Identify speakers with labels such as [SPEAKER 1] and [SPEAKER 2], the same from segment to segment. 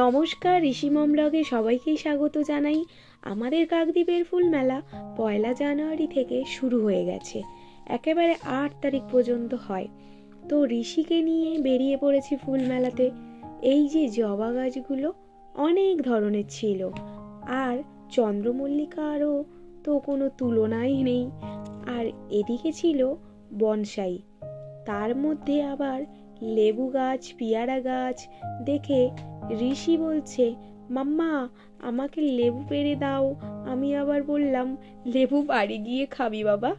[SPEAKER 1] নমস্কার, ঋষিমম ব্লগে সবাইকেই স্বাগত জানাই। আমাদের কাকদ্বীপের ফুল মেলা 1 জানুয়ারি থেকে শুরু হয়ে গেছে, একেবারে 8 তারিখ পর্যন্ত হয়। তো ঋষিকে নিয়ে বেরিয়ে পড়েছি ফুল মেলাতে। এই যে জবা গাছগুলো অনেক ধরনের ছিল, আর চন্দ্রমল্লিকারও তো কোনো তুলনাই নেই। আর এদিকে ছিল বনসাই, তার মধ্যে আবার লেবু গাছ, পেয়ারা গাছ দেখে ঋষি বলছে, মাম্মা আমাকে লেবু পেড়ে দাও। আমি আবার বললাম, লেবু বাড়ি গিয়ে খাবি বাবা।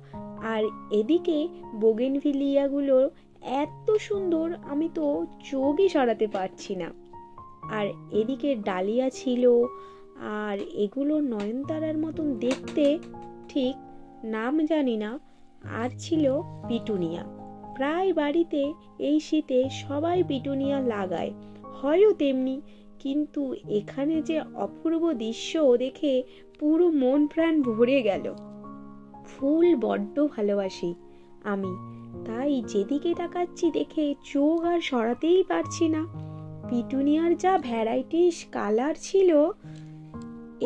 [SPEAKER 1] আর এদিকে বোগেনভিলিয়াগুলো এত সুন্দর, আমি তো চোখই সরাতে পারছি না। আর এদিকে ডালিয়া ছিল, আর এগুলো নয়নতারার মতন দেখতে, ঠিক নাম জানি না। আর ছিল পিটুনিয়া। প্রায় বাড়িতে এই শীতে সবাই পিটুনিয়া লাগায়, হয়ও তেমনি। কিন্তু এখানে যে অপূর্ব দৃশ্য দেখে পুরো মন প্রাণ ভরে গেল। ফুল বড্ড ভালোবাসি আমি, তাই যেদিকে তাকাচ্ছি দেখে চোখ আর সরাতেই পারছি না। পিটুনিয়ার যা ভ্যারাইটিস কালার ছিল।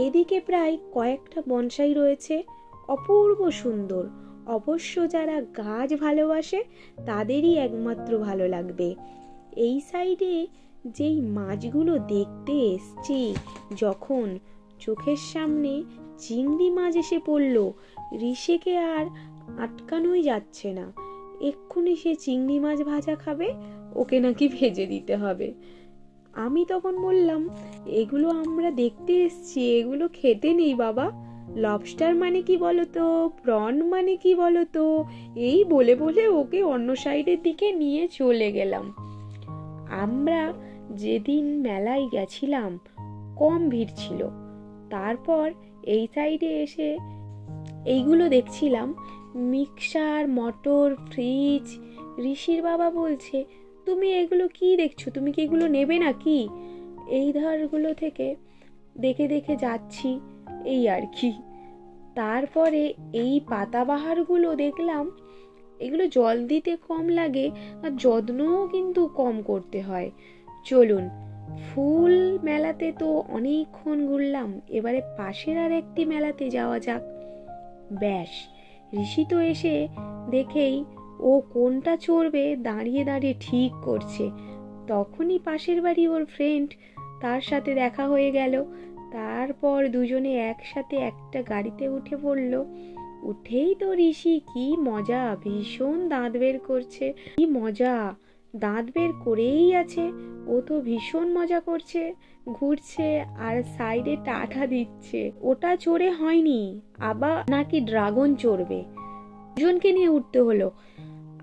[SPEAKER 1] এদিকে প্রায় কয়েকটা বনসাই রয়েছে, অপূর্ব সুন্দর। অবশ্য যারা গাছ ভালোবাসে তাদেরই একমাত্র ভালো লাগবে। এই সাইডে যেই মাছগুলো দেখতে এসছি, যখন চোখের সামনে চিংড়ি মাছ এসে পড়লো, ঋষিকে আর আটকানোই যাচ্ছে না। এক্ষুনি সে চিংড়ি মাছ ভাজা খাবে, ওকে নাকি ভেজে দিতে হবে। আমি তখন বললাম, এগুলো আমরা দেখতে এসছি, এগুলো খেতে নেই বাবা। লবস্টার মানে কি বলতো, প্রন মানে কি বলতো, এই বলে বলে ওকে অন্য সাইডের দিকে নিয়ে চলে গেলাম। আমরা যেদিন মেলায় গেছিলাম কম ভিড় ছিল, তারপর এই সাইডে এসে এইগুলো দেখছিলাম, মিক্সার, মটর, ফ্রিজ। ঋষির বাবা বলছে, তুমি এগুলো কি দেখছো, তুমি কি এগুলো নেবে না কি? এই ধারগুলো থেকে দেখে দেখে যাচ্ছি, এই আর কি। তারপরে এই পাতাবাহারগুলো দেখলাম, এগুলো জল দিতে কম লাগে আর যত্নও কিন্তু কম করতে হয়। চলুন, ফুল মেলাতে তো অনেকক্ষণ ঘুরলাম, এবারে পাশের আর একটি মেলাতে যাওয়া যাক। ব্যাস, ঋষি তো এসে দেখেই ও কোনটা চড়বে দাঁড়িয়ে দাঁড়িয়ে ঠিক করছে। তখনই পাশের বাড়ি ওর ফ্রেন্ড, তার সাথে দেখা হয়ে গেল। তারপর দুজনে একসাথে একটা গাড়িতে উঠে পড়ল। উঠেই তো ঋষি কি মজা, ভীষণ দাঁত বের করছে। কি মজা, দাঁত বের করেই আছে। ও তো ভীষণ মজা করছে, ঘুরছে আর সাইডে টাটা দিচ্ছে। ওটা চড়ে হয়নি, আবার নাকি ড্রাগন চড়বে। দুজনকে নিয়ে উঠতে হলো।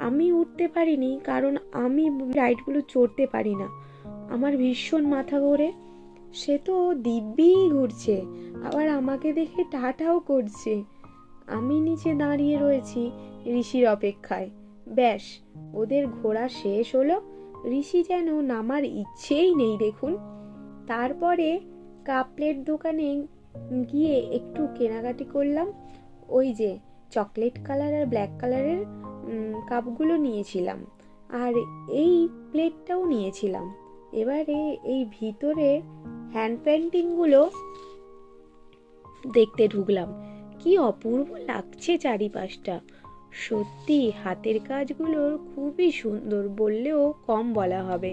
[SPEAKER 1] আমি উঠতে পারিনি, কারণ আমি রাইডগুলো চড়তে পারি না, আমার ভীষণ মাথা ঘোরে। সে তো দিব্যি ঘুরছে, আবার আমাকে দেখে টাটাও করছে। আমি নিচে দাঁড়িয়ে রয়েছি ঋষির অপেক্ষায়। ব্যাস, ওদের ঘোরা শেষ হলো। ঋষি যেন নামার ইচ্ছেই নেই দেখুন। তারপরে কাপলেট দোকানে গিয়ে একটু কেনাকাটি করলাম। ওই যে চকলেট কালার আর ব্ল্যাক কালারের কাপগুলো নিয়েছিলাম, আর এই প্লেটটাও নিয়েছিলাম। এবারে এই ভিতরে হ্যান্ড পেন্টিংগুলো দেখতে ঢুকলাম। কি অপূর্ব লাগছে চারিপাশটা। সত্যি হাতের কাজগুলো খুবই সুন্দর, বললেও কম বলা হবে।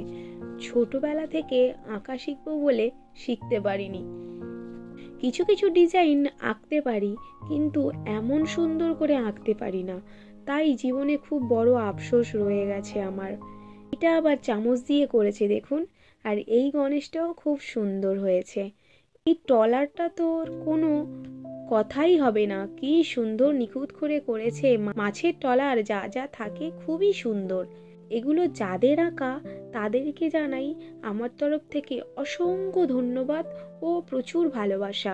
[SPEAKER 1] ছোটবেলা থেকে আঁকা শিখবো বলে শিখতে পারিনি। কিছু কিছু ডিজাইন আঁকতে পারি, কিন্তু এমন সুন্দর করে আঁকতে পারি না। তাই জীবনে খুব বড় আফসোস রয়ে গেছে আমার। এটা আবার চামচ দিয়ে করেছে দেখুন। আর এই গণেশটাও খুব সুন্দর হয়েছে। এই ট্রলারটা তো কোনো কথাই হবে না, কি সুন্দর নিখুঁত করে করেছে। মাছের ট্রলার যা যা থাকে খুবই সুন্দর। এগুলো যাদের আঁকা তাদেরকে জানাই আমার তরফ থেকে অসংখ্য ধন্যবাদ ও প্রচুর ভালোবাসা।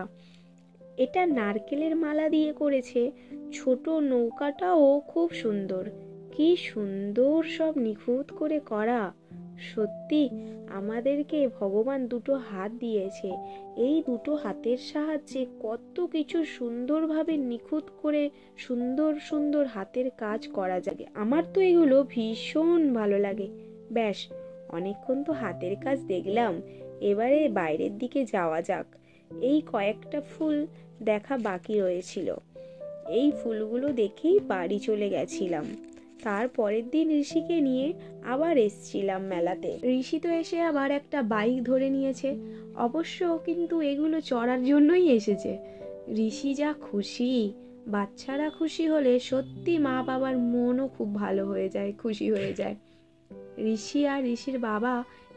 [SPEAKER 1] এটা নারকেলের মালা দিয়ে করেছে। ছোট নৌকাটাও খুব সুন্দর। কি সুন্দর সব নিখুঁত করে করা। সত্যি আমাদেরকে ভগবান দুটো হাত দিয়েছে, এই দুটো হাতের সাহায্যে কত কিছু সুন্দরভাবে নিখুঁত করে সুন্দর সুন্দর হাতের কাজ করা যায়। আমার তো এগুলো ভীষণ ভালো লাগে। ব্যাস, অনেকক্ষণ তো হাতের কাজ দেখলাম, এবারে বাইরের দিকে যাওয়া যাক। এই কয়েকটা ফুল দেখা বাকি রয়েছিল, এই ফুলগুলো দেখেই বাড়ি চলে গেছিলাম। তারপরের দিন ঋষিকে নিয়ে আবার এসছিলাম মেলাতে। ঋষি তো এসে আবার একটা বাইক ধরে নিয়েছে, অবশ্য কিন্তু এগুলো চড়ার জন্যই এসেছে। ঋষি যা খুশি, বাচ্চারা খুশি হলে সত্যি মা বাবার মনও খুব ভালো হয়ে যায়, খুশি হয়ে যায়। ঋষি আর ঋষির বাবা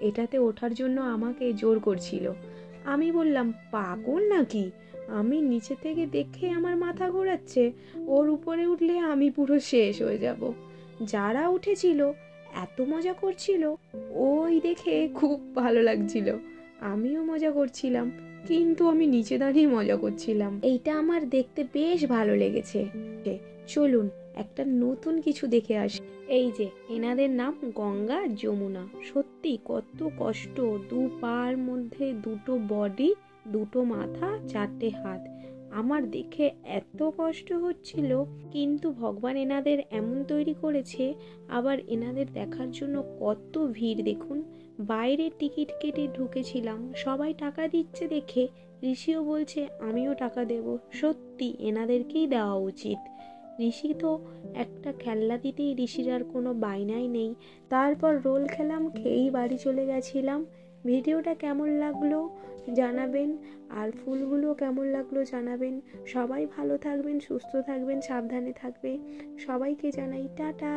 [SPEAKER 1] এটাতে ওঠার জন্য আমাকে জোর করছিল। আমি বললাম, পাগল নাকি, আমি নিচে থেকে দেখে আমার মাথা ঘোরাচ্ছে, ওর উপরে উঠলে আমি পুরো শেষ হয়ে যাব। যারা উঠেছিল এত মজা করছিল, ওই দেখে খুব ভালো লাগছিল। আমিও মজা করছিলাম, কিন্তু আমি নিচে দাঁড়িয়ে মজা করছিলাম। এইটা আমার দেখতে বেশ ভালো লেগেছে। চলুন একটা নতুন কিছু দেখে আসি। এই যে এনাদের নাম গঙ্গা যমুনা। সত্যি কত কষ্ট, দু পার মধ্যে দুটো বডি, দুটো মাথা, চারটে হাত। আমার দেখে এত কষ্ট হচ্ছিল, কিন্তু ভগবান এনাদের এমন তৈরি করেছে। আবার এনাদের দেখার জন্য কত ভিড় দেখুন। বাইরে টিকিট কেটে ঢুকেছিলাম, সবাই টাকা দিচ্ছে দেখে ঋষিও বলছে আমিও টাকা দেব। সত্যি এনাদেরকেই দেওয়া উচিত। ঋষি তো একটা খেলনা দিতেই ঋষির আর কোনো বায়নাই নেই। তারপর রোল খেলাম, খেয়েই বাড়ি চলে গেছিলাম। ভিডিওটা কেমন লাগলো জানাবেন, আর ফুলগুলো কেমন লাগলো জানাবেন। সবাই ভালো থাকবেন, সুস্থ থাকবেন, সাবধানে থাকবে। সবাইকে জানাই টাটা।